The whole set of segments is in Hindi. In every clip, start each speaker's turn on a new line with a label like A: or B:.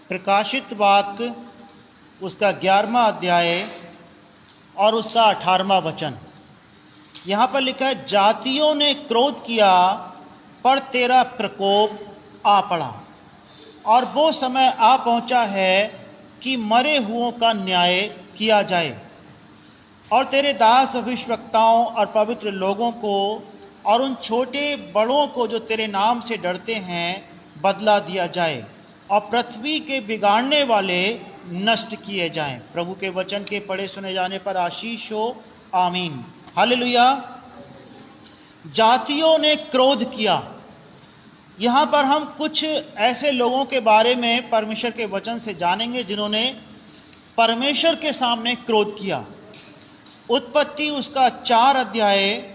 A: प्रकाशित वाक्य उसका 11वां अध्याय और उसका 18वां वचन। यहाँ पर लिखा है, जातियों ने क्रोध किया पर तेरा प्रकोप आ पड़ा और वो समय आ पहुंचा है कि मरे हुओं का न्याय किया जाए और तेरे दास भविष्यवक्ताओं और पवित्र लोगों को और उन छोटे बड़ों को जो तेरे नाम से डरते हैं बदला दिया जाए और पृथ्वी के बिगाड़ने वाले नष्ट किए जाएं। प्रभु के वचन के पढ़े सुने जाने पर आशीष हो, आमीन, हालेलुया। जातियों ने क्रोध किया। यहाँ पर हम कुछ ऐसे लोगों के बारे में परमेश्वर के वचन से जानेंगे जिन्होंने परमेश्वर के सामने क्रोध किया। उत्पत्ति उसका 4 अध्याय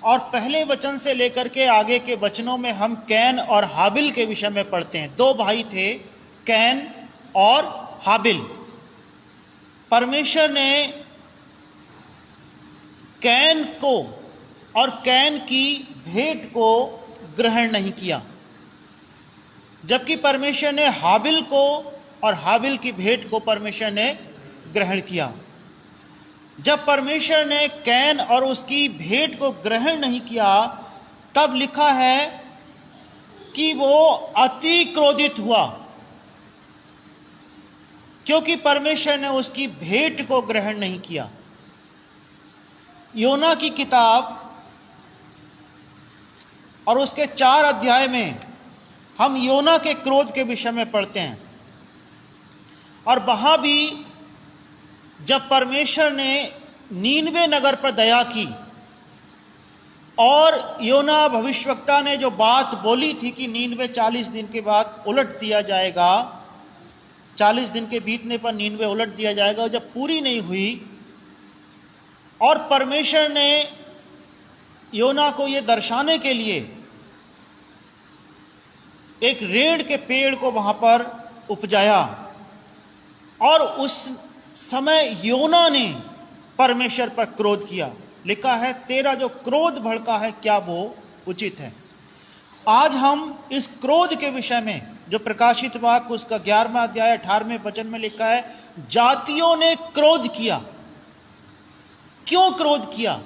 A: और पहले वचन से लेकर के आगे के वचनों में हम कैन और हाबिल के विषय में पढ़ते हैं। 2 भाई थे, कैन और हाबिल। परमेश्वर ने कैन को और कैन की भेंट को ग्रहण नहीं किया, जबकि परमेश्वर ने हाबिल को और हाबिल की भेंट को परमेश्वर ने ग्रहण किया। जब परमेश्वर ने कैन और उसकी भेंट को ग्रहण नहीं किया, तब लिखा है कि वो अति क्रोधित हुआ, क्योंकि परमेश्वर ने उसकी भेंट को ग्रहण नहीं किया। योना की किताब और उसके 4 अध्याय में हम योना के क्रोध के विषय में पढ़ते हैं और वहां भी जब परमेश्वर ने नीनवे नगर पर दया की और योना भविष्यवक्ता ने जो बात बोली थी कि नीनवे 40 दिन के बाद उलट दिया जाएगा, 40 दिन के बीतने पर नीनवे उलट दिया जाएगा, और जब पूरी नहीं हुई और परमेश्वर ने योना को यह दर्शाने के लिए एक रेड़ के पेड़ को वहां पर उपजाया और उस समय योना ने परमेश्वर पर क्रोध किया। लिखा है, तेरा जो क्रोध भड़का है क्या वो उचित है। आज हम इस क्रोध के विषय में, जो प्रकाशित वाक्य उसका 11वां अध्याय 18वें वचन में लिखा है, जातियों ने क्रोध किया। क्यों क्रोध किया?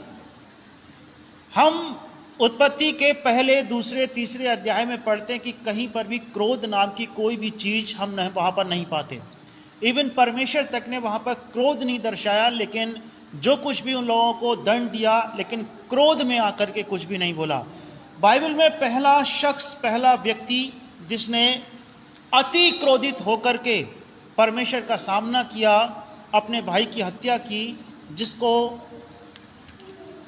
A: हम उत्पत्ति के पहले, दूसरे, तीसरे अध्याय में पढ़ते हैं कि कहीं पर भी क्रोध नाम की कोई भी चीज हम वहां पर नहीं पाते। इवन परमेश्वर तक ने वहां पर क्रोध नहीं दर्शाया, लेकिन जो कुछ भी उन लोगों को दंड दिया, लेकिन क्रोध में आकर के कुछ भी नहीं बोला। बाइबल में पहला शख्स, पहला व्यक्ति जिसने अति क्रोधित होकर के परमेश्वर का सामना किया, अपने भाई की हत्या की, जिसको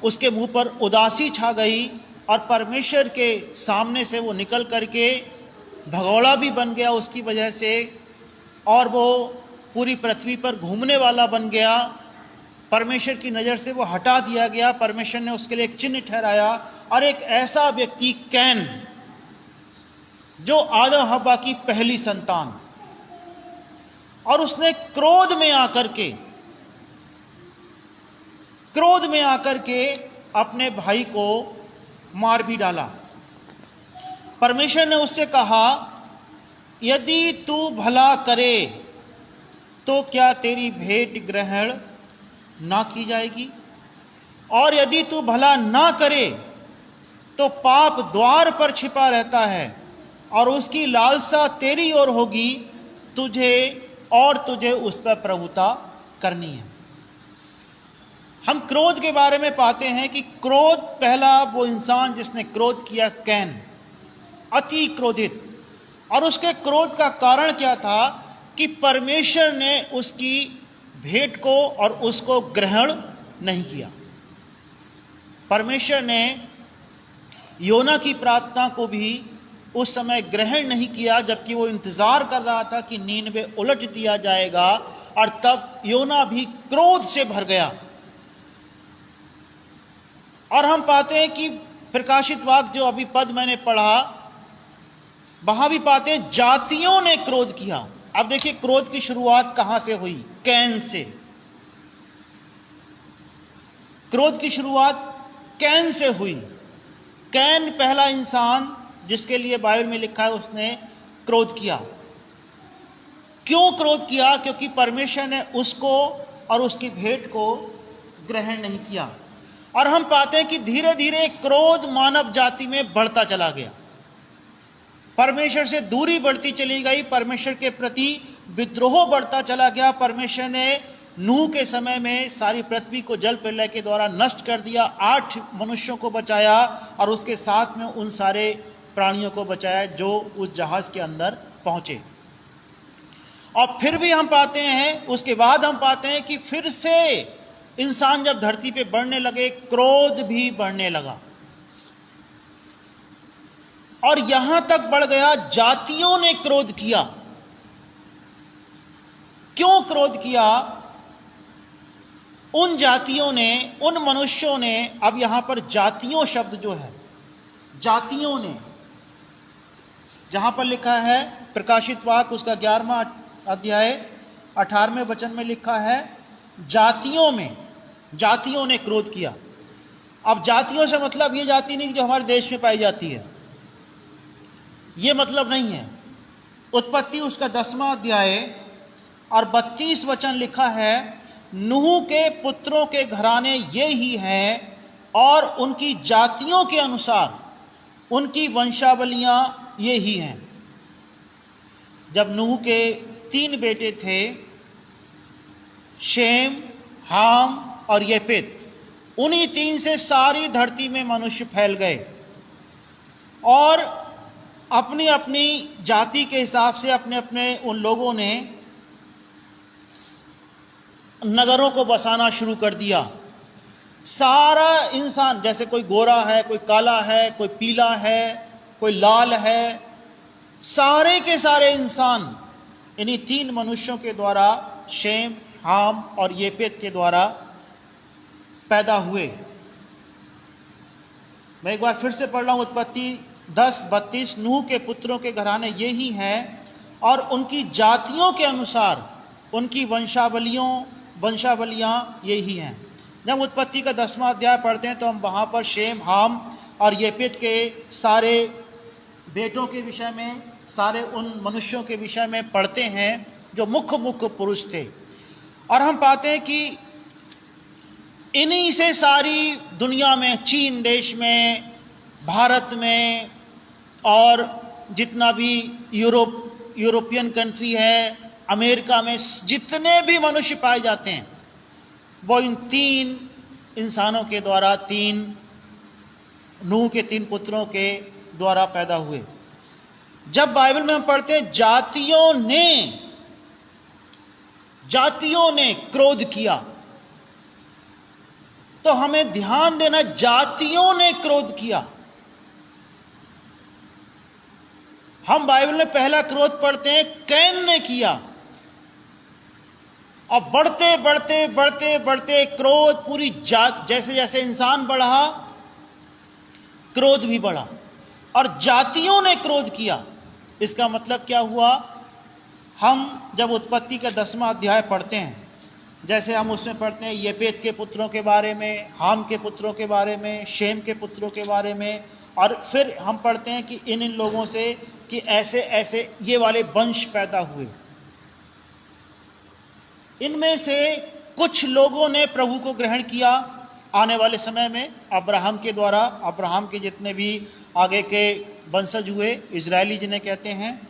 A: उसके मुंह पर उदासी छा गई और परमेश्वर के सामने से वो निकल करके भगोड़ा भी बन गया उसकी वजह से, और वो पूरी पृथ्वी पर घूमने वाला बन गया। परमेश्वर की नज़र से वो हटा दिया गया। परमेश्वर ने उसके लिए एक चिन्ह ठहराया। और एक ऐसा व्यक्ति कैन, जो आदम हव्वा की पहली संतान, और उसने क्रोध में आकर के अपने भाई को मार भी डाला। परमेश्वर ने उससे कहा, यदि तू भला करे तो क्या तेरी भेंट ग्रहण ना की जाएगी, और यदि तू भला ना करे तो पाप द्वार पर छिपा रहता है और उसकी लालसा तेरी ओर होगी, तुझे उस पर प्रभुता करनी है। हम क्रोध के बारे में पाते हैं कि क्रोध, पहला वो इंसान जिसने क्रोध किया, कैन, अति क्रोधित। और उसके क्रोध का कारण क्या था कि परमेश्वर ने उसकी भेंट को और उसको ग्रहण नहीं किया। परमेश्वर ने योना की प्रार्थना को भी उस समय ग्रहण नहीं किया, जबकि वो इंतजार कर रहा था कि नीनवे उलट दिया जाएगा, और तब योना भी क्रोध से भर गया। और हम पाते हैं कि प्रकाशित वाक्य जो अभी पद मैंने पढ़ा, वहां भी पाते हैं जातियों ने क्रोध किया। अब देखिए, क्रोध की शुरुआत कहां से हुई? Can say. क्रोध की शुरुआत कैन से हुई। कैन पहला इंसान जिसके लिए बाइबल में लिखा है उसने क्रोध किया। क्यों क्रोध किया? क्योंकि परमेश्वर ने उसको और उसकी भेंट को ग्रहण नहीं किया। और हम पाते हैं कि धीरे धीरे क्रोध मानव जाति में बढ़ता चला गया, परमेश्वर से दूरी बढ़ती चली गई, परमेश्वर के प्रति विद्रोह बढ़ता चला गया। परमेश्वर ने नूह के समय में सारी पृथ्वी को जल प्रलय के द्वारा नष्ट कर दिया, 8 मनुष्यों को बचाया और उसके साथ में उन सारे प्राणियों को बचाया जो उस जहाज के अंदर पहुंचे। और फिर भी हम पाते हैं, उसके बाद हम पाते हैं कि फिर से इंसान जब धरती पे बढ़ने लगे, क्रोध भी बढ़ने लगा और यहां तक बढ़ गया जातियों ने क्रोध किया। क्यों क्रोध किया? उन जातियों ने, उन मनुष्यों ने, अब यहां पर जातियों शब्द जो है, जातियों ने, जहां पर लिखा है प्रकाशित वाक्य उसका 11वां अध्याय 18वें वचन में लिखा है, जातियों ने क्रोध किया। अब जातियों से मतलब ये जाति नहीं जो हमारे देश में पाई जाती है, ये मतलब नहीं है। उत्पत्ति उसका 10वां अध्याय और 32 वचन लिखा है, नूह के पुत्रों के घराने ये ही हैं और उनकी जातियों के अनुसार उनकी वंशावलियां ये ही हैं। जब नूह के 3 बेटे थे, शेम, हाम और येपेत, उन्हीं 3 से सारी धरती में मनुष्य फैल गए और अपनी अपनी जाति के हिसाब से अपने अपने उन लोगों ने नगरों को बसाना शुरू कर दिया। सारा इंसान, जैसे कोई गोरा है, कोई काला है, कोई पीला है, कोई लाल है, सारे के सारे इंसान इन्हीं 3 मनुष्यों के द्वारा, शेम, हाम और येपेत के द्वारा पैदा हुए। मैं एक बार फिर से पढ़ रहा हूं, उत्पत्ति 10:32, नूह के पुत्रों के घराने ये ही हैं और उनकी जातियों के अनुसार उनकी वंशावलियां ये ही हैं। जब उत्पत्ति का 10वां अध्याय पढ़ते हैं तो हम वहां पर शेम, हाम और येपेत के सारे बेटों के विषय में, सारे उन मनुष्यों के विषय में पढ़ते हैं जो मुख्य पुरुष थे। और हम पाते हैं कि इन्हीं से सारी दुनिया में, चीन देश में, भारत में और जितना भी यूरोपियन कंट्री है, अमेरिका में जितने भी मनुष्य पाए जाते हैं वो इन 3 इंसानों के द्वारा, 3 नूह के 3 पुत्रों के द्वारा पैदा हुए। जब बाइबल में हम पढ़ते हैं जातियों ने क्रोध किया, तो हमें ध्यान देना, जातियों ने क्रोध किया। हम बाइबल में पहला क्रोध पढ़ते हैं कैन ने किया, और बढ़ते क्रोध पूरी जात, जैसे जैसे इंसान बढ़ा क्रोध भी बढ़ा और जातियों ने क्रोध किया। इसका मतलब क्या हुआ? हम जब उत्पत्ति का 10वां अध्याय पढ़ते हैं, जैसे हम उसमें पढ़ते हैं येपेत के पुत्रों के बारे में, हाम के पुत्रों के बारे में, शेम के पुत्रों के बारे में, और फिर हम पढ़ते हैं कि इन लोगों से कि ऐसे ऐसे ये वाले वंश पैदा हुए। इनमें से कुछ लोगों ने प्रभु को ग्रहण किया आने वाले समय में, अब्राहम के द्वारा, अब्राहम के जितने भी आगे के वंशज हुए, इजरायली जिन्हें कहते हैं,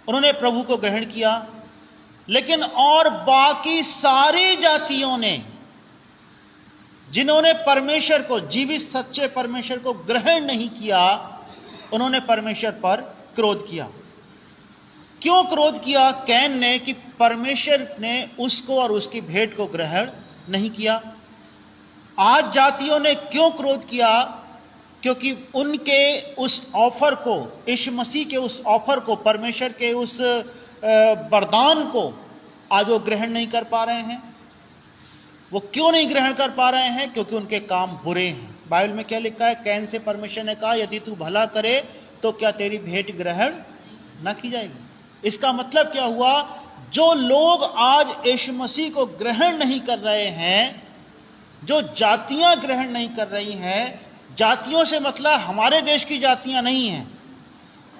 A: उन्होंने प्रभु को ग्रहण किया। लेकिन और बाकी सारी जातियों ने, जिन्होंने परमेश्वर को, जीवित सच्चे परमेश्वर को ग्रहण नहीं किया, उन्होंने परमेश्वर पर क्रोध किया। क्यों क्रोध किया कैन ने? कि परमेश्वर ने उसको और उसकी भेंट को ग्रहण नहीं किया। आज जातियों ने क्यों क्रोध किया? क्योंकि उनके उस ऑफर को, यीशु मसीह के उस ऑफर को, परमेश्वर के उस वरदान को आज वो ग्रहण नहीं कर पा रहे हैं। वो क्यों नहीं ग्रहण कर पा रहे हैं? क्योंकि उनके काम बुरे हैं। बाइबल में क्या लिखा है? कैन से परमेश्वर ने कहा, यदि तू भला करे तो क्या तेरी भेंट ग्रहण न की जाएगी? इसका मतलब क्या हुआ? जो लोग आज यीशु मसीह को ग्रहण नहीं कर रहे हैं, जो जातियां ग्रहण नहीं कर रही हैं, जातियों से मतलब हमारे देश की जातियां नहीं हैं,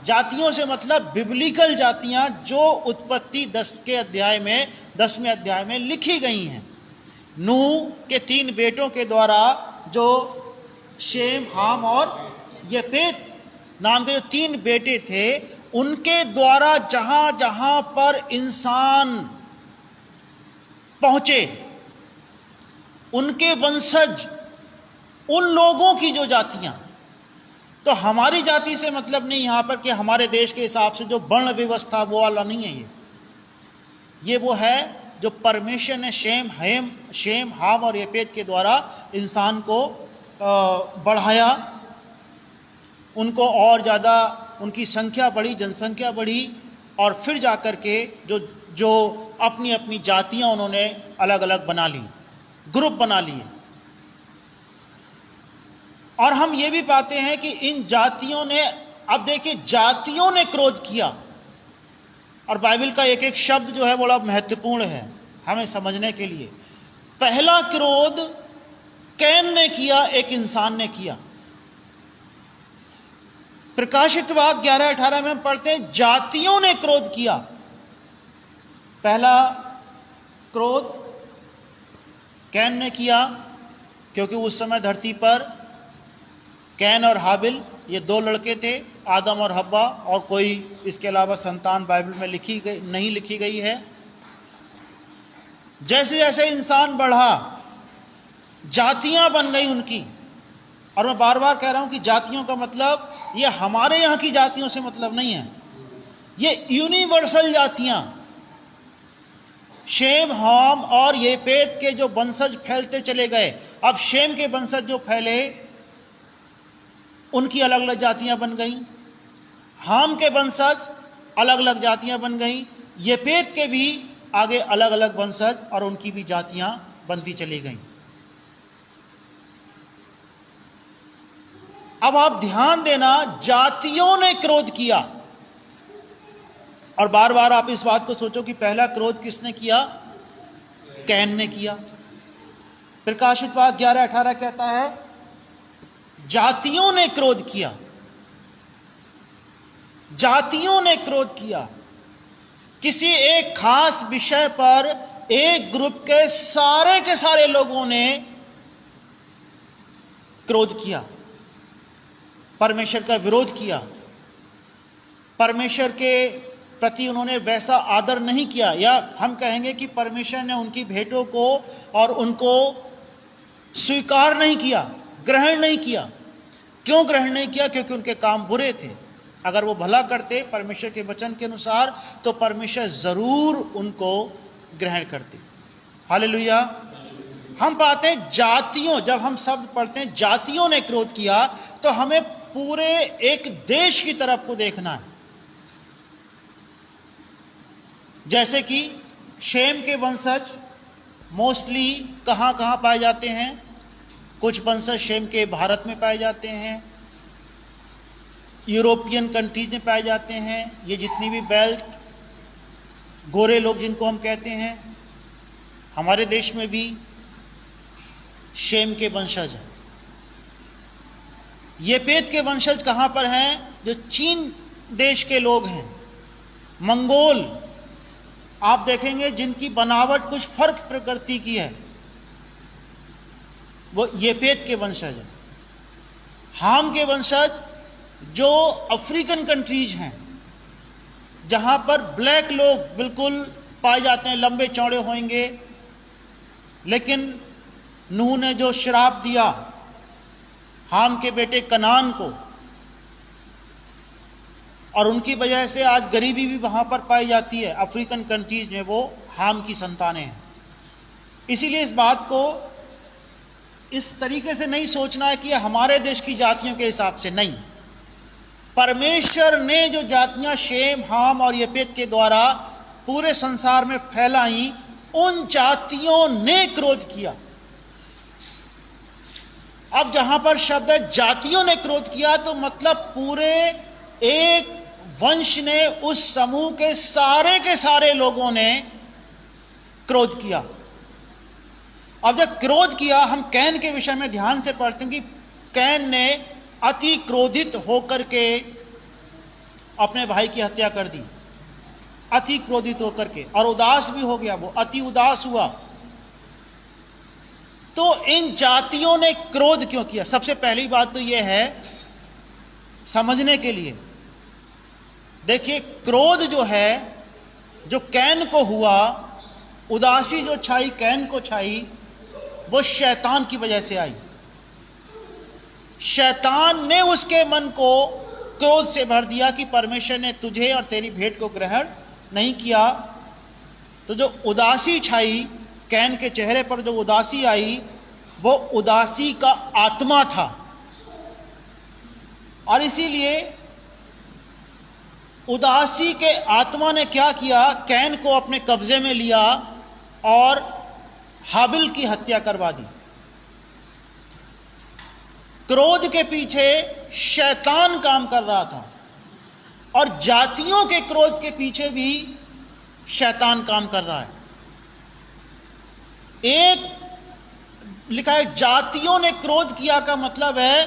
A: जातियों से मतलब बिब्लिकल जातियां जो उत्पत्ति 10वें अध्याय में लिखी गई हैं। नूह के 3 बेटों के द्वारा जो शेम, हाम और यफेत नाम के जो 3 बेटे थे, उनके द्वारा जहां जहां पर इंसान पहुंचे, उनके वंशज, उन लोगों की जो जातियां, तो हमारी जाति से मतलब नहीं यहां पर कि हमारे देश के हिसाब से जो वर्ण व्यवस्था वो वाला नहीं है। ये वो है जो परमेश्वर ने शेम, हाम और यफेत के द्वारा इंसान को बढ़ाया, उनको और ज़्यादा उनकी संख्या बढ़ी, जनसंख्या बढ़ी, और फिर जाकर के जो अपनी अपनी जातियां उन्होंने अलग अलग बना ली, ग्रुप बना लिए। और हम ये भी पाते हैं कि इन जातियों ने, अब देखिए, जातियों ने क्रोध किया, और बाइबल का एक एक शब्द जो है बड़ा महत्वपूर्ण है हमें समझने के लिए। पहला क्रोध कैन ने किया, एक इंसान ने किया। प्रकाशित वाक्य 11-18 में हम पढ़ते हैं, जातियों ने क्रोध किया। पहला क्रोध कैन ने किया, क्योंकि उस समय धरती पर कैन और हाबिल ये 2 लड़के थे, आदम और हव्वा, और कोई इसके अलावा संतान बाइबल में नहीं लिखी गई है। जैसे जैसे इंसान बढ़ा, जातियां बन गई उनकी। और मैं बार बार कह रहा हूं कि जातियों का मतलब ये हमारे यहां की जातियों से मतलब नहीं है, ये यूनिवर्सल जातियां। शेम, हाम और यफेत के जो वंशज फैलते चले गए, अब शेम के वंशज जो फैले उनकी अलग अलग जातियां बन गई, हाम के वंशज अलग अलग जातियां बन गई, यफेत के भी आगे अलग अलग वंशज और उनकी भी जातियां बनती चली गईं। अब आप ध्यान देना, जातियों ने क्रोध किया। और बार बार आप इस बात को सोचो कि पहला क्रोध किसने किया? कैन ने किया। प्रकाशित वाक्य 11-18 कहता है, जातियों ने क्रोध किया, जातियों ने क्रोध किया। किसी एक खास विषय पर एक ग्रुप के सारे लोगों ने क्रोध किया, परमेश्वर का विरोध किया, परमेश्वर के प्रति उन्होंने वैसा आदर नहीं किया, या हम कहेंगे कि परमेश्वर ने उनकी भेंटों को और उनको स्वीकार नहीं किया, ग्रहण नहीं किया। क्यों ग्रहण नहीं किया? क्योंकि उनके काम बुरे थे। अगर वो भला करते परमेश्वर के वचन के अनुसार, तो परमेश्वर जरूर उनको ग्रहण करते। हालेलुया। हम पाते हैं जातियों, जब हम शब्द पढ़ते हैं जातियों ने क्रोध किया, तो हमें पूरे एक देश की तरफ को देखना है। जैसे कि शेम के वंशज मोस्टली कहां कहां पाए जाते हैं? कुछ वंशज शेम के भारत में पाए जाते हैं, यूरोपियन कंट्रीज में पाए जाते हैं। ये जितनी भी बेल्ट, गोरे लोग जिनको हम कहते हैं, हमारे देश में भी शेम के वंशज हैं। यफेत के वंशज कहां पर हैं? जो चीन देश के लोग हैं, मंगोल, आप देखेंगे जिनकी बनावट कुछ फर्क प्रकृति की है, वो यफेत के वंशज हैं। हाम के वंशज जो अफ्रीकन कंट्रीज हैं, जहां पर ब्लैक लोग बिल्कुल पाए जाते हैं, लंबे चौड़े होंगे, लेकिन नूह ने जो श्राप दिया हाम के बेटे कनान को, और उनकी वजह से आज गरीबी भी वहां पर पाई जाती है अफ्रीकन कंट्रीज में, वो हाम की संतानें हैं। इसीलिए इस बात को इस तरीके से नहीं सोचना है कि हमारे देश की जातियों के हिसाब से, नहीं। परमेश्वर ने जो जातियां शेम, हाम और यफेत के द्वारा पूरे संसार में फैलाई, उन जातियों ने क्रोध किया। अब जहां पर शब्द है जातियों ने क्रोध किया, तो मतलब पूरे एक वंश ने, उस समूह के सारे लोगों ने क्रोध किया। अब जब क्रोध किया, हम कैन के विषय में ध्यान से पढ़ते हैं कि कैन ने अति क्रोधित होकर के अपने भाई की हत्या कर दी, अति क्रोधित होकर के, और उदास भी हो गया, वो अति उदास हुआ। तो इन जातियों ने क्रोध क्यों किया? सबसे पहली बात तो यह है समझने के लिए, देखिए क्रोध जो है, जो कैन को हुआ, उदासी जो छाई कैन को छाई, वो शैतान की वजह से आई। शैतान ने उसके मन को क्रोध से भर दिया कि परमेश्वर ने तुझे और तेरी भेंट को ग्रहण नहीं किया। तो जो उदासी छाई कैन के चेहरे पर, जो उदासी आई, वो उदासी का आत्मा था, और इसीलिए उदासी के आत्मा ने क्या किया, कैन को अपने कब्जे में लिया और हाबिल की हत्या करवा दी। क्रोध के पीछे शैतान काम कर रहा था, और जातियों के क्रोध के पीछे भी शैतान काम कर रहा है। एक लिखा है जातियों ने क्रोध किया का मतलब है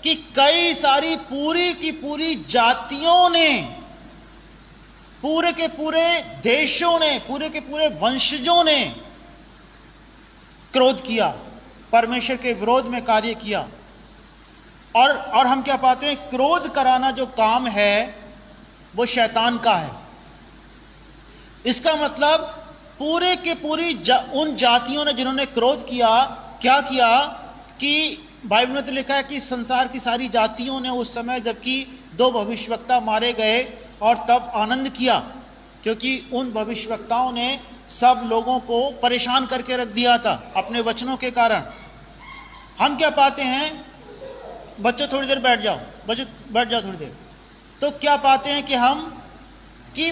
A: कि कई सारी पूरी की पूरी जातियों ने, पूरे के पूरे देशों ने, पूरे के पूरे वंशजों ने क्रोध किया, परमेश्वर के विरोध में कार्य किया। और हम क्या पाते हैं, क्रोध कराना जो काम है वो शैतान का है। इसका मतलब पूरे के पूरी उन जातियों ने जिन्होंने क्रोध किया, क्या किया कि बाइबल में तो लिखा है कि संसार की सारी जातियों ने उस समय, जबकि 2 भविष्यवक्ता मारे गए, और तब आनंद किया, क्योंकि उन भविष्यवक्ताओं ने सब लोगों को परेशान करके रख दिया था अपने वचनों के कारण। हम क्या पाते हैं, बच्चों थोड़ी देर बैठ जाओ, बच्चों बैठ जाओ थोड़ी देर। तो क्या पाते हैं कि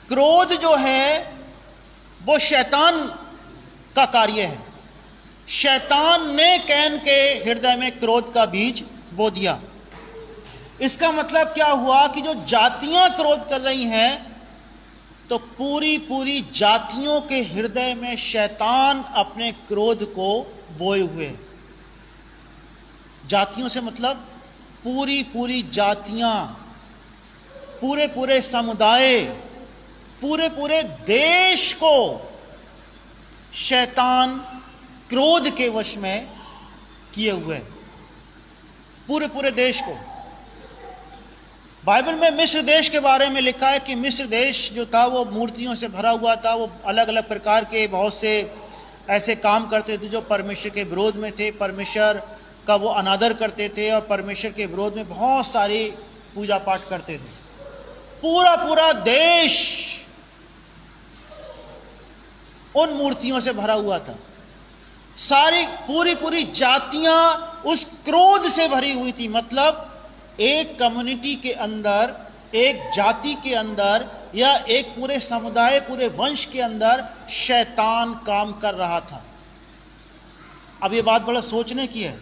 A: क्रोध जो है वो शैतान का कार्य है। शैतान ने कैन के हृदय में क्रोध का बीज बो दिया। इसका मतलब क्या हुआ कि जो जातियां क्रोध कर रही हैं, तो पूरी पूरी जातियों के हृदय में शैतान अपने क्रोध को बोए हुए। जातियों से मतलब पूरी पूरी जातियां, पूरे पूरे समुदाय, पूरे पूरे देश को शैतान क्रोध के वश में किए हुए, पूरे पूरे देश को। बाइबल में मिस्र देश के बारे में लिखा है कि मिस्र देश जो था वो मूर्तियों से भरा हुआ था। वो अलग अलग प्रकार के बहुत से ऐसे काम करते थे जो परमेश्वर के विरोध में थे, परमेश्वर का वो अनादर करते थे, और परमेश्वर के विरोध में बहुत सारी पूजा पाठ करते थे। पूरा पूरा देश उन मूर्तियों से भरा हुआ था। सारी पूरी पूरी जातियां उस क्रोध से भरी हुई थी। मतलब एक कम्युनिटी के अंदर, एक जाति के अंदर, या एक पूरे समुदाय, पूरे वंश के अंदर शैतान काम कर रहा था। अब ये बात बड़ा सोचने की है।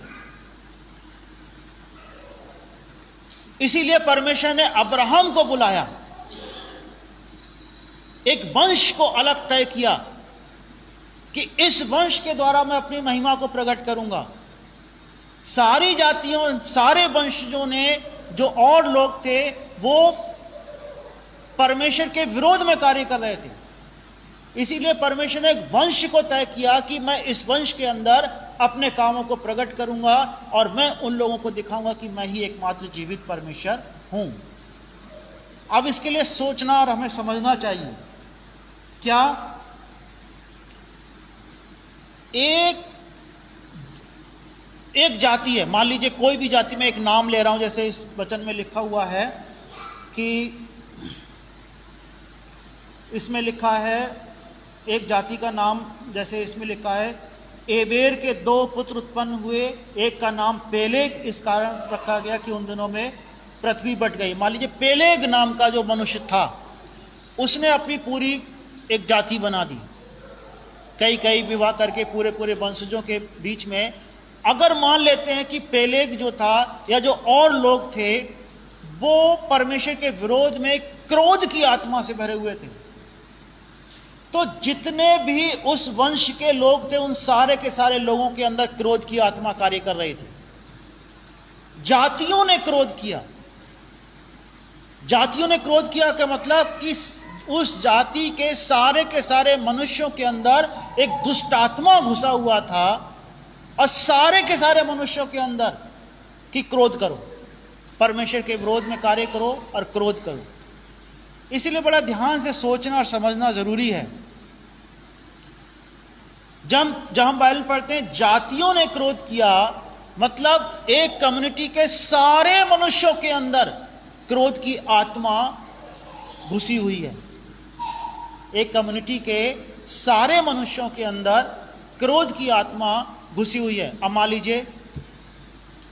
A: इसीलिए परमेश्वर ने अब्राहम को बुलाया, एक वंश को अलग तय किया कि इस वंश के द्वारा मैं अपनी महिमा को प्रकट करूंगा। सारी जातियों, सारे वंशजों ने, जो और लोग थे, वो परमेश्वर के विरोध में कार्य कर रहे थे। इसीलिए परमेश्वर ने एक वंश को तय किया कि मैं इस वंश के अंदर अपने कामों को प्रकट करूंगा, और मैं उन लोगों को दिखाऊंगा कि मैं ही एकमात्र जीवित परमेश्वर हूं। अब इसके लिए सोचना और हमें समझना चाहिए, क्या एक जाति है, मान लीजिए कोई भी जाति, में एक नाम ले रहा हूं, जैसे इस वचन में लिखा हुआ है कि इसमें लिखा है एक जाति का नाम, जैसे इसमें लिखा है एबेर के 2 पुत्र उत्पन्न हुए, एक का नाम पेलेग इस कारण रखा गया कि उन दिनों में पृथ्वी बट गई। मान लीजिए पेलेग नाम का जो मनुष्य था, उसने अपनी पूरी एक जाति बना दी, कई विवाह करके पूरे पूरे वंशजों के बीच में। अगर मान लेते हैं कि पेलेग जो था या जो और लोग थे वो परमेश्वर के विरोध में क्रोध की आत्मा से भरे हुए थे, तो जितने भी उस वंश के लोग थे, उन सारे के सारे लोगों के अंदर क्रोध की आत्मा कार्य कर रही थी। जातियों ने क्रोध किया, जातियों ने क्रोध किया का मतलब कि उस जाति के सारे मनुष्यों के अंदर एक दुष्ट आत्मा घुसा हुआ था, और सारे के सारे मनुष्यों के अंदर कि क्रोध करो, परमेश्वर के विरोध में कार्य करो और क्रोध करो। इसीलिए बड़ा ध्यान से सोचना और समझना जरूरी है। जब हम बाइबल पढ़ते हैं जातियों ने क्रोध किया, मतलब एक कम्युनिटी के सारे मनुष्यों के अंदर क्रोध की आत्मा घुसी हुई है। एक कम्युनिटी के सारे मनुष्यों के अंदर क्रोध की आत्मा घुसी हुई है। अब मान लीजिए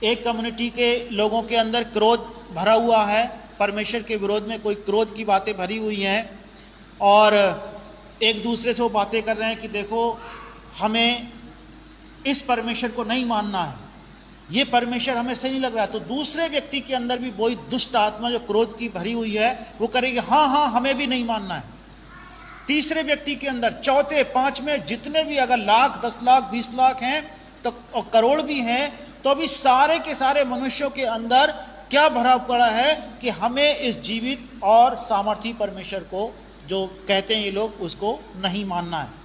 A: एक कम्युनिटी के लोगों के अंदर क्रोध भरा हुआ है, परमेश्वर के विरोध में कोई क्रोध की बातें भरी हुई हैं, और एक दूसरे से वो बातें कर रहे हैं कि देखो हमें इस परमेश्वर को नहीं मानना है, ये परमेश्वर हमें सही नहीं लग रहा है। तो दूसरे व्यक्ति के अंदर भी वही दुष्ट आत्मा जो क्रोध की भरी हुई है वो करेगी, हाँ हाँ हमें भी नहीं मानना है। तीसरे व्यक्ति के अंदर, चौथे, पांचवें, जितने भी अगर लाख, 10 लाख, 20 लाख हैं तो और करोड़ भी हैं, तो अभी सारे के सारे मनुष्यों के अंदर क्या भरा पड़ा है कि हमें इस जीवित और सामर्थी परमेश्वर को, जो कहते हैं ये लोग, उसको नहीं मानना है।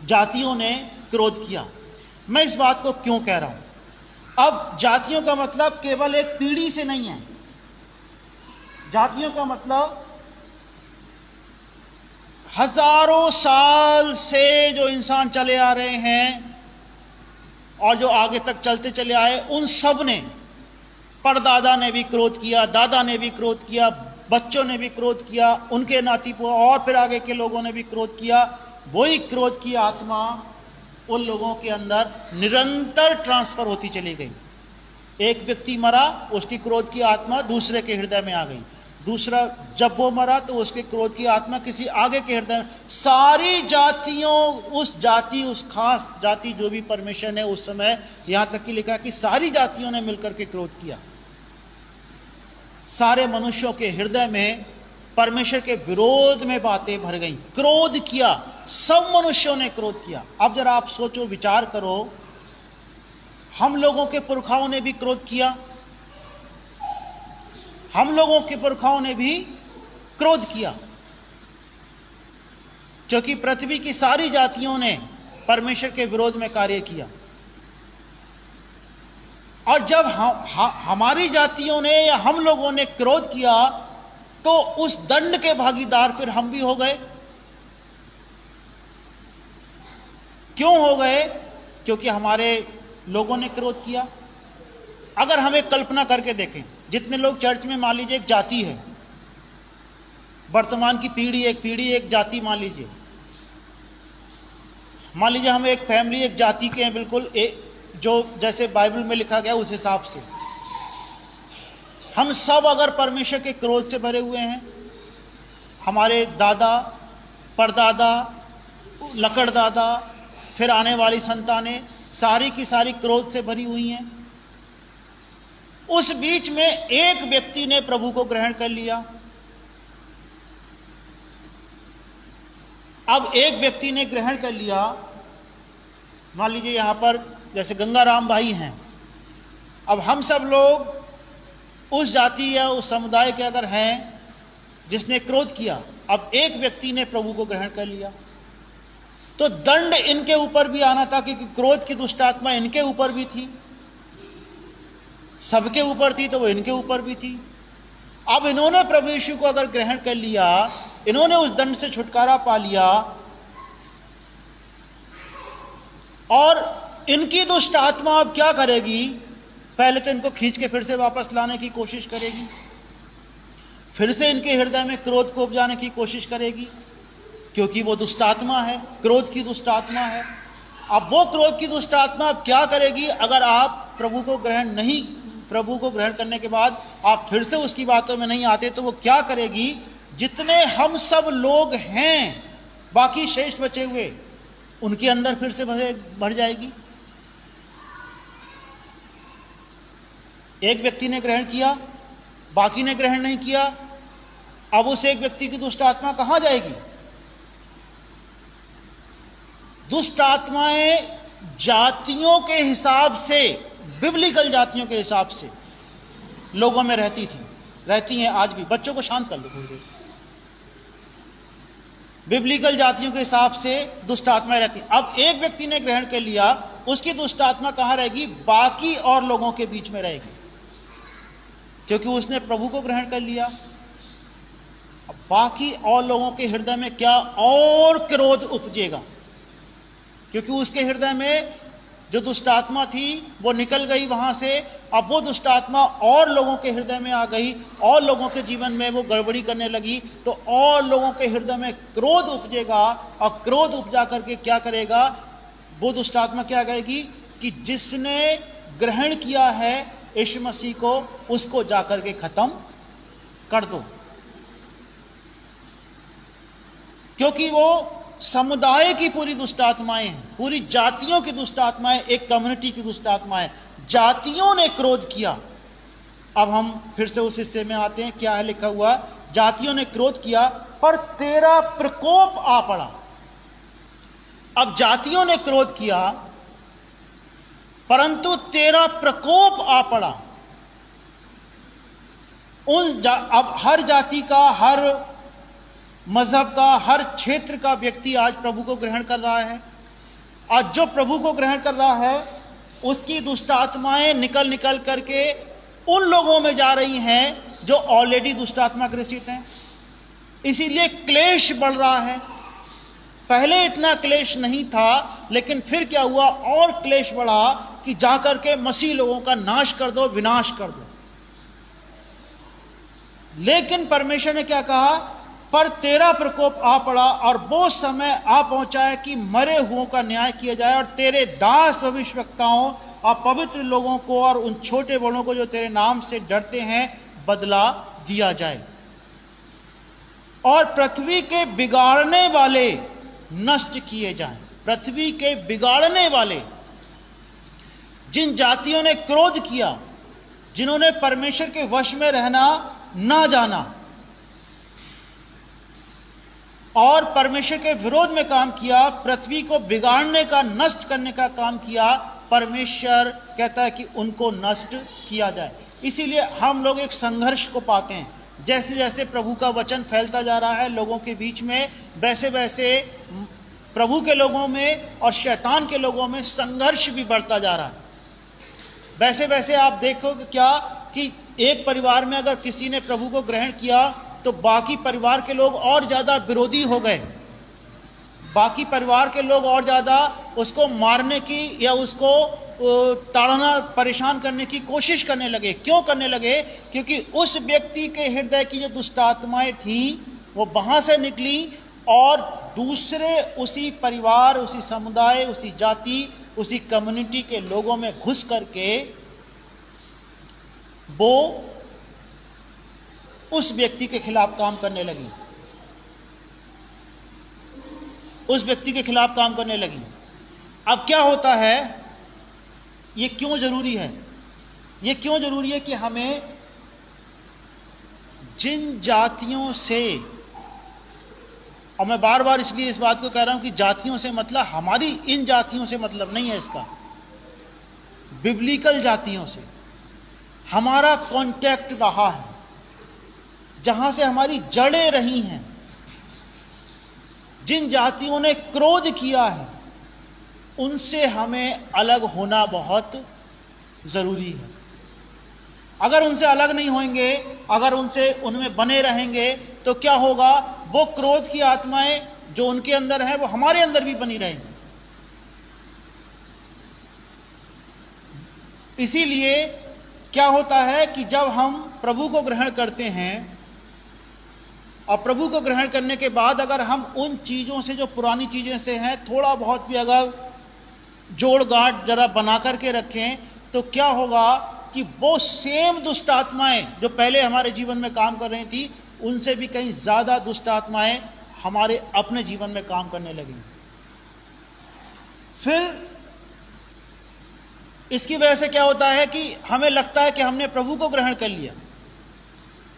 A: जातियों ने क्रोध किया। मैं इस बात को क्यों कह रहा हूं? अब जातियों का मतलब केवल एक पीढ़ी से नहीं है। जातियों का मतलब हजारों साल से जो इंसान चले आ रहे हैं और जो आगे तक चलते चले आए, उन सब ने, परदादा ने भी क्रोध किया, दादा ने भी क्रोध किया, बच्चों ने भी क्रोध किया, उनके नाती और फिर आगे के लोगों ने भी क्रोध किया। वही क्रोध की आत्मा उन लोगों के अंदर निरंतर ट्रांसफर होती चली गई। एक व्यक्ति मरा, उसकी क्रोध की आत्मा दूसरे के हृदय में आ गई। दूसरा जब वो मरा तो उसके क्रोध की आत्मा किसी आगे के हृदय में। सारी जातियों, उस खास जाति जो भी परमेश्वर ने उस समय, यहां तक कि लिखा कि सारी जातियों ने मिलकर के क्रोध किया। सारे मनुष्यों के हृदय में परमेश्वर के विरोध में बातें भर गई, क्रोध किया, सब मनुष्यों ने क्रोध किया। अब जरा आप सोचो, विचार करो, हम लोगों के पुरखाओं ने भी क्रोध किया, हम लोगों के पुरखाओं ने भी क्रोध किया, क्योंकि पृथ्वी की सारी जातियों ने परमेश्वर के विरोध में कार्य किया। और जब हमारी जातियों ने या हम लोगों ने क्रोध किया तो उस दंड के भागीदार फिर हम भी हो गए। क्यों हो गए? क्योंकि हमारे लोगों ने क्रोध किया। अगर हम एक कल्पना करके देखें, जितने लोग चर्च में, मान लीजिए एक जाति है, वर्तमान की पीढ़ी एक जाति मान लीजिए हम एक फैमिली, एक जाति के हैं, बिल्कुल जो जैसे बाइबल में लिखा गया उस हिसाब से हम सब अगर परमेश्वर के क्रोध से भरे हुए हैं, हमारे दादा, परदादा, लकड़दादा, फिर आने वाली संतानें सारी की सारी क्रोध से भरी हुई हैं। उस बीच में एक व्यक्ति ने प्रभु को ग्रहण कर लिया। अब एक व्यक्ति ने ग्रहण कर लिया, मान लीजिए यहां पर जैसे गंगाराम भाई हैं। अब हम सब लोग उस जाति या उस समुदाय के अगर हैं जिसने क्रोध किया, अब एक व्यक्ति ने प्रभु को ग्रहण कर लिया, तो दंड इनके ऊपर भी आना था, क्योंकि क्रोध की दुष्ट आत्मा इनके ऊपर भी थी, सबके ऊपर थी, तो वो इनके ऊपर भी थी। अब इन्होंने प्रभु यीशु को अगर ग्रहण कर लिया, इन्होंने उस दंड से छुटकारा पा लिया, और इनकी दुष्ट आत्मा अब क्या करेगी? पहले तो इनको खींच के फिर से वापस लाने की कोशिश करेगी, फिर से इनके हृदय में क्रोध को उपजाने की कोशिश करेगी, क्योंकि वो दुष्ट आत्मा है, क्रोध की दुष्ट आत्मा है। अब वो क्रोध की दुष्ट आत्मा अब क्या करेगी? अगर आप प्रभु को ग्रहण करने के बाद आप फिर से उसकी बातों में नहीं आते, तो वो क्या करेगी? जितने हम सब लोग हैं, बाकी शेष बचे हुए, उनके अंदर फिर से भर जाएगी। एक व्यक्ति ने ग्रहण किया, बाकी ने ग्रहण नहीं किया, अब उस एक व्यक्ति की दुष्ट आत्मा कहां जाएगी? दुष्ट आत्माएं जातियों के हिसाब से बिब्लिकल जातियों के हिसाब से लोगों में रहती हैं आज भी। बच्चों को शांत कर लो थोड़ी देर। बिब्लिकल जातियों के हिसाब से दुष्ट आत्माएं रहती हैं। अब एक व्यक्ति ने ग्रहण कर लिया, उसकी दुष्ट आत्मा कहां रहेगी? बाकी और लोगों के बीच में रहेगी, क्योंकि उसने प्रभु को ग्रहण कर लिया। अब बाकी और लोगों के हृदय में क्या और क्रोध उपजेगा, क्योंकि उसके हृदय में जो दुष्ट आत्मा थी वो निकल गई वहां से। अब वो दुष्ट आत्मा और लोगों के हृदय में आ गई, और लोगों के जीवन में वो गड़बड़ी करने लगी, तो और लोगों के हृदय में क्रोध उपजेगा। और क्रोध उपजा करके क्या करेगा? वो दुष्ट आत्मा क्या कहेगी कि जिसने ग्रहण किया है यीशु मसीह को, उसको जाकर के खत्म कर दो। क्योंकि वो समुदाय की पूरी दुष्ट आत्माएं हैं, पूरी जातियों की दुष्ट आत्माएं, एक कम्युनिटी की दुष्ट आत्माएं। जातियों ने क्रोध किया। अब हम फिर से उस हिस्से में आते हैं, क्या है लिखा हुआ? जातियों ने क्रोध किया पर तेरा प्रकोप आ पड़ा। अब जातियों ने क्रोध किया परंतु तेरा प्रकोप आ पड़ा। अब हर जाति का, हर मजहब का, हर क्षेत्र का व्यक्ति आज प्रभु को ग्रहण कर रहा है। आज जो प्रभु को ग्रहण कर रहा है उसकी दुष्ट आत्माएं निकल निकल करके उन लोगों में जा रही हैं जो ऑलरेडी दुष्ट आत्मा ग्रसित हैं। इसीलिए क्लेश बढ़ रहा है। पहले इतना क्लेश नहीं था, लेकिन फिर क्या हुआ? और क्लेश बढ़ा कि जाकर के मसीह लोगों का नाश कर दो, विनाश कर दो। लेकिन परमेश्वर ने क्या कहा? पर तेरा प्रकोप आ पड़ा और वो समय आ पहुंचा है कि मरे हुओं का न्याय किया जाए, और तेरे दास भविष्यवक्ताओं और पवित्र लोगों को और उन छोटे बड़ों को जो तेरे नाम से डरते हैं बदला दिया जाए, और पृथ्वी के बिगाड़ने वाले नष्ट किए जाएं। पृथ्वी के बिगाड़ने वाले, जिन जातियों ने क्रोध किया, जिन्होंने परमेश्वर के वश में रहना ना जाना और परमेश्वर के विरोध में काम किया, पृथ्वी को बिगाड़ने का, नष्ट करने का काम किया, परमेश्वर कहता है कि उनको नष्ट किया जाए। इसीलिए हम लोग एक संघर्ष को पाते हैं। जैसे जैसे प्रभु का वचन फैलता जा रहा है लोगों के बीच में, वैसे वैसे प्रभु के लोगों में और शैतान के लोगों में संघर्ष भी बढ़ता जा रहा है। वैसे वैसे आप देखोगे क्या कि एक परिवार में अगर किसी ने प्रभु को ग्रहण किया तो बाकी परिवार के लोग और ज्यादा विरोधी हो गए। बाकी परिवार के लोग और ज्यादा उसको मारने की या उसको ताड़ना, परेशान करने की कोशिश करने लगे। क्यों करने लगे? क्योंकि उस व्यक्ति के हृदय की जो दुष्ट आत्माएं थी वो वहां से निकली और दूसरे उसी परिवार, उसी समुदाय, उसी जाति, उसी कम्युनिटी के लोगों में घुस करके वो उस व्यक्ति के खिलाफ काम करने लगी। उस व्यक्ति के खिलाफ काम करने लगी। अब क्या होता है? ये क्यों जरूरी है? ये क्यों जरूरी है कि हमें जिन जातियों से, और मैं बार बार इसलिए इस बात को कह रहा हूं कि जातियों से मतलब हमारी इन जातियों से मतलब नहीं है इसका, बिब्लिकल जातियों से हमारा कांटेक्ट रहा है, जहां से हमारी जड़ें रही हैं, जिन जातियों ने क्रोध किया है, उनसे हमें अलग होना बहुत जरूरी है। अगर उनसे अलग नहीं होंगे, अगर उनमें बने रहेंगे तो क्या होगा? वो क्रोध की आत्माएं जो उनके अंदर है वो हमारे अंदर भी बनी रहेंगी। इसीलिए क्या होता है कि जब हम प्रभु को ग्रहण करते हैं और प्रभु को ग्रहण करने के बाद अगर हम उन चीजों से, जो पुरानी चीजें से हैं, थोड़ा बहुत भी अगर जोड़ गांठ जरा बना करके रखें, तो क्या होगा कि वो सेम दुष्ट आत्माएं जो पहले हमारे जीवन में काम कर रही थी, उनसे भी कहीं ज्यादा दुष्ट आत्माएं हमारे अपने जीवन में काम करने लगी। फिर इसकी वजह से क्या होता है कि हमें लगता है कि हमने प्रभु को ग्रहण कर लिया,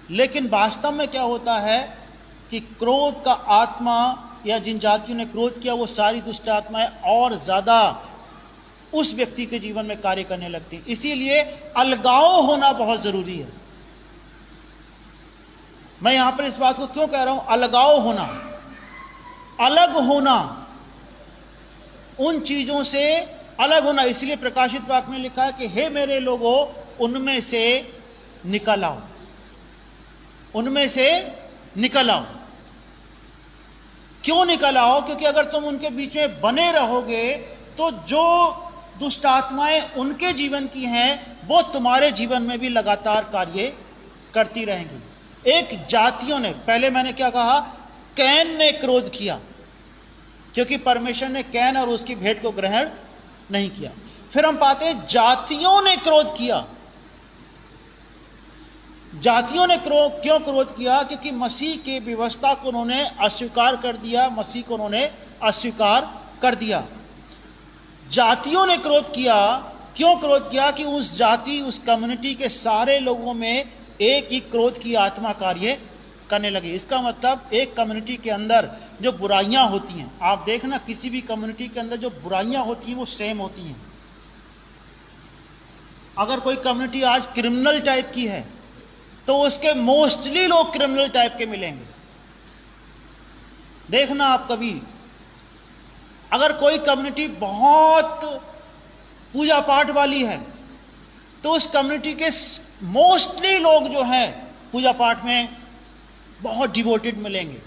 A: लेकिन वास्तव में क्या होता है कि क्रोध का आत्मा या जिन जातियों ने क्रोध किया वो सारी दुष्ट आत्माएं और ज्यादा उस व्यक्ति के जीवन में कार्य करने लगती हैं। इसीलिए अलगाव होना बहुत जरूरी है। मैं यहां पर इस बात को क्यों कह रहा हूं, अलगाव होना, अलग होना, उन चीजों से अलग होना। इसलिए प्रकाशित वाक्य में लिखा है कि हे मेरे लोगों, उनमें से निकल आओ, उनमें से निकल आओ। क्यों निकल आओ? क्योंकि अगर तुम उनके बीच में बने रहोगे तो जो दुष्ट आत्माएं उनके जीवन की हैं वो तुम्हारे जीवन में भी लगातार कार्य करती रहेंगी। एक जातियों ने, पहले मैंने क्या कहा, कैन ने क्रोध किया क्योंकि परमेश्वर ने कैन और उसकी भेंट को ग्रहण नहीं किया। फिर हम पाते हैं जातियों ने क्रोध किया। जातियों ने क्यों क्रोध किया? क्योंकि मसीह की व्यवस्था को उन्होंने अस्वीकार कर दिया, मसीह को उन्होंने अस्वीकार कर दिया। जातियों ने क्रोध किया। क्यों क्रोध किया? कि उस जाति, उस कम्युनिटी के सारे लोगों में एक ही क्रोध की आत्मा कार्य करने लगी। इसका मतलब एक कम्युनिटी के अंदर जो बुराइयां होती हैं, आप देखना किसी भी कम्युनिटी के अंदर जो बुराइयां होती हैं वो सेम होती हैं। अगर कोई कम्युनिटी आज क्रिमिनल टाइप की है तो उसके मोस्टली लोग क्रिमिनल टाइप के मिलेंगे। देखना आप कभी, अगर कोई कम्युनिटी बहुत पूजा पाठ वाली है तो उस कम्युनिटी के मोस्टली लोग जो हैं पूजा पाठ में बहुत डिवोटेड मिलेंगे।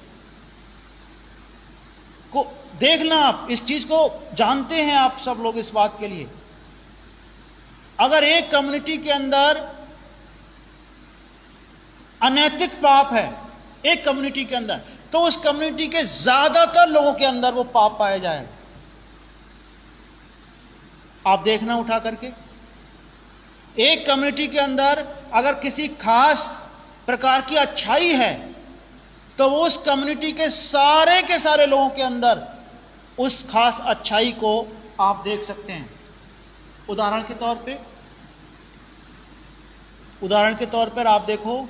A: को देखना आप, इस चीज को जानते हैं आप सब लोग इस बात के लिए। अगर एक कम्युनिटी के अंदर अनैतिक पाप है एक कम्युनिटी के अंदर, तो उस कम्युनिटी के ज्यादातर लोगों के अंदर वो पाप पाया जाएगा। आप देखना उठा करके, एक कम्युनिटी के अंदर अगर किसी खास प्रकार की अच्छाई है तो वो उस कम्युनिटी के सारे लोगों के अंदर उस खास अच्छाई को आप देख सकते हैं। उदाहरण के तौर पर आप देखो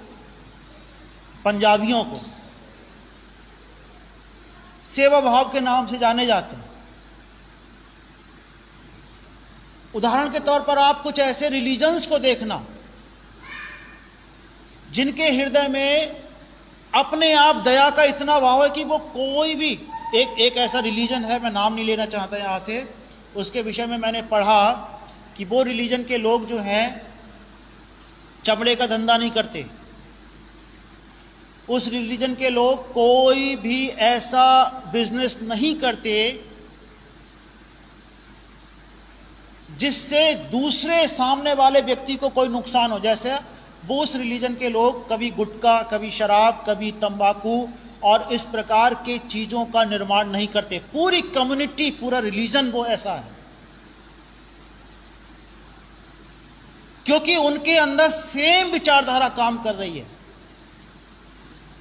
A: पंजाबियों को सेवा भाव के नाम से जाने जाते हैं। उदाहरण के तौर पर आप कुछ ऐसे रिलीजन्स को देखना जिनके हृदय में अपने आप दया का इतना भाव है कि वो कोई भी एक ऐसा रिलीजन है, मैं नाम नहीं लेना चाहता यहां से, उसके विषय में मैंने पढ़ा कि वो रिलीजन के लोग जो हैं चमड़े का धंधा नहीं करते। उस रिलीजन के लोग कोई भी ऐसा बिजनेस नहीं करते जिससे दूसरे सामने वाले व्यक्ति को कोई नुकसान हो। जैसे वो उस रिलीजन के लोग कभी गुटखा, कभी शराब, कभी तंबाकू और इस प्रकार के चीजों का निर्माण नहीं करते। पूरी कम्युनिटी, पूरा रिलीजन वो ऐसा है क्योंकि उनके अंदर सेम विचारधारा काम कर रही है,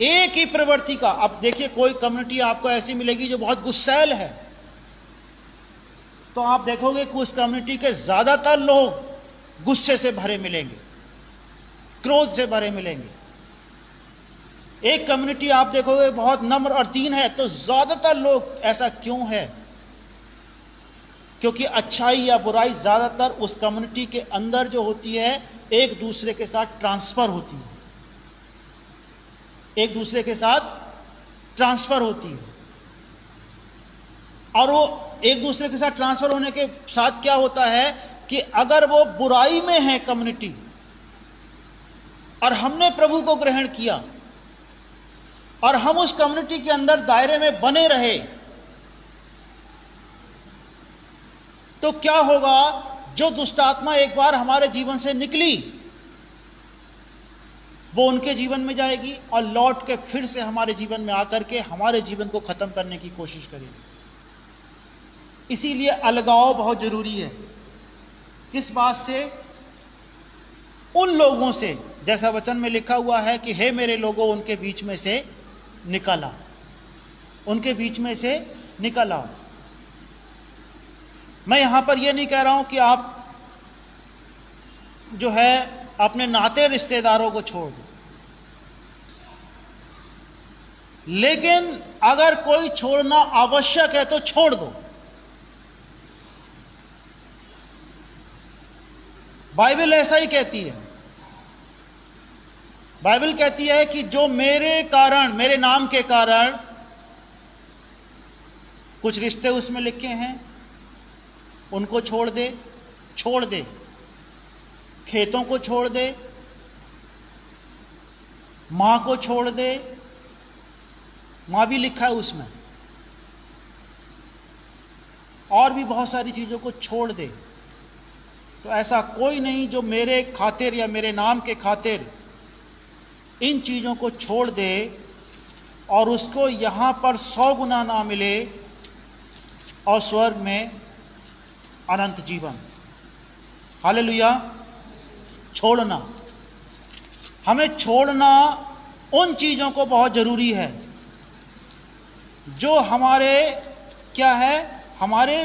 A: एक ही प्रवृत्ति का। अब देखिए, कोई कम्युनिटी आपको ऐसी मिलेगी जो बहुत गुस्सैल है, तो आप देखोगे कि उस कम्युनिटी के ज्यादातर लोग गुस्से से भरे मिलेंगे, क्रोध से भरे मिलेंगे। एक कम्युनिटी आप देखोगे बहुत नम्र और दीन है, तो ज्यादातर लोग, ऐसा क्यों है? क्योंकि अच्छाई या बुराई ज्यादातर उस कम्युनिटी के अंदर जो होती है एक दूसरे के साथ ट्रांसफर होती है, एक दूसरे के साथ ट्रांसफर होती है। और वो एक दूसरे के साथ ट्रांसफर होने के साथ क्या होता है कि अगर वो बुराई में है कम्युनिटी और हमने प्रभु को ग्रहण किया और हम उस कम्युनिटी के अंदर दायरे में बने रहे, तो क्या होगा? जो दुष्ट आत्मा एक बार हमारे जीवन से निकली वो उनके जीवन में जाएगी और लौट के फिर से हमारे जीवन में आकर के हमारे जीवन को खत्म करने की कोशिश करेगी। इसीलिए अलगाव बहुत जरूरी है। किस बात से? उन लोगों से, जैसा वचन में लिखा हुआ है कि हे मेरे लोगों, उनके बीच में से निकल आओ, उनके बीच में से निकल आओ। मैं यहां पर यह नहीं कह रहा हूं कि आप जो है अपने नाते रिश्तेदारों को छोड़ दो, लेकिन अगर कोई छोड़ना आवश्यक है तो छोड़ दो। बाइबल ऐसा ही कहती है। बाइबल कहती है कि जो मेरे कारण, मेरे नाम के कारण, कुछ रिश्ते उसमें लिखे हैं उनको छोड़ दे, छोड़ दे। खेतों को छोड़ दे, मां को छोड़ दे, मां भी लिखा है उसमें, और भी बहुत सारी चीजों को छोड़ दे। तो ऐसा कोई नहीं जो मेरे खातिर या मेरे नाम के खातिर इन चीजों को छोड़ दे और उसको यहां पर 100 गुना ना मिले और स्वर्ग में अनंत जीवन। हालेलुया। छोड़ना, हमें छोड़ना उन चीजों को बहुत जरूरी है जो हमारे क्या है, हमारे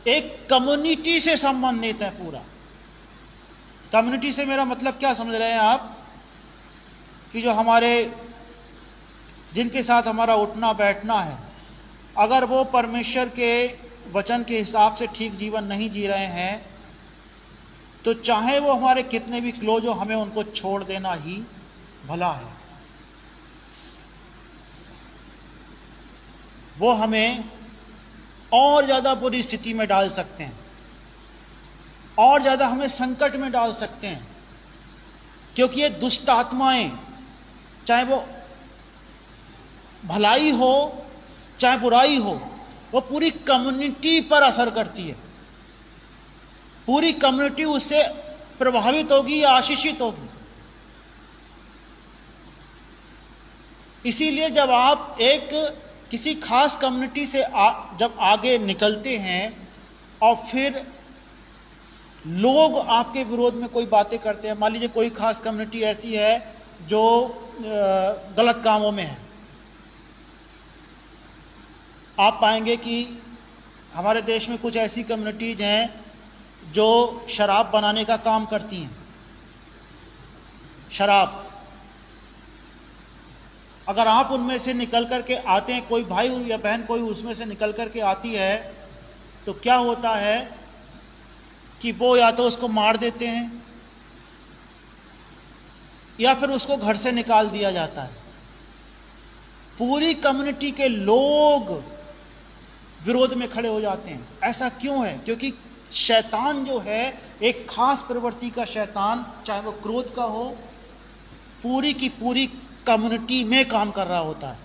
A: एक कम्युनिटी से संबंधित है। पूरा कम्युनिटी से मेरा मतलब क्या समझ रहे हैं आप, कि जो हमारे, जिनके साथ हमारा उठना बैठना है, अगर वो परमेश्वर के वचन के हिसाब से ठीक जीवन नहीं जी रहे हैं तो चाहे वो हमारे कितने भी क्लोज हो, हमें उनको छोड़ देना ही भला है। वो हमें और ज्यादा बुरी स्थिति में डाल सकते हैं, और ज्यादा हमें संकट में डाल सकते हैं, क्योंकि ये दुष्ट आत्माएं, चाहे वो भलाई हो चाहे बुराई हो, वो पूरी कम्युनिटी पर असर करती है। पूरी कम्युनिटी उससे प्रभावित होगी या आशीषित होगी। इसीलिए जब आप एक किसी खास कम्युनिटी से जब आगे निकलते हैं और फिर लोग आपके विरोध में कोई बातें करते हैं, मान लीजिए कोई खास कम्युनिटी ऐसी है जो गलत कामों में है, आप पाएंगे कि हमारे देश में कुछ ऐसी कम्युनिटीज हैं जो शराब बनाने का काम करती हैं। शराब, अगर आप उनमें से निकल करके आते हैं, कोई भाई या बहन कोई उसमें से निकल करके आती है, तो क्या होता है कि वो या तो उसको मार देते हैं या फिर उसको घर से निकाल दिया जाता है। पूरी कम्युनिटी के लोग विरोध में खड़े हो जाते हैं। ऐसा क्यों है? क्योंकि शैतान जो है, एक खास प्रवृत्ति का शैतान, चाहे वो क्रोध का हो, पूरी की पूरी कम्युनिटी में काम कर रहा होता है।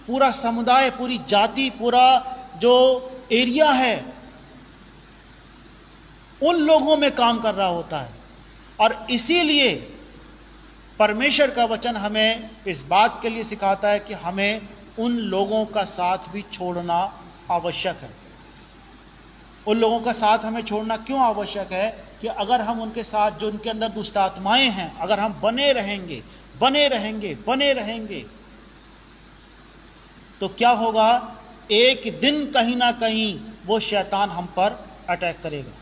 A: पूरा समुदाय, पूरी जाति, पूरा जो एरिया है, उन लोगों में काम कर रहा होता है। और इसीलिए परमेश्वर का वचन हमें इस बात के लिए सिखाता है कि हमें उन लोगों का साथ भी छोड़ना आवश्यक है। उन लोगों का साथ हमें छोड़ना क्यों आवश्यक है? कि अगर हम उनके साथ, जो उनके अंदर दुष्ट आत्माएं हैं, अगर हम बने रहेंगे तो क्या होगा? एक दिन कहीं ना कहीं वो शैतान हम पर अटैक करेगा।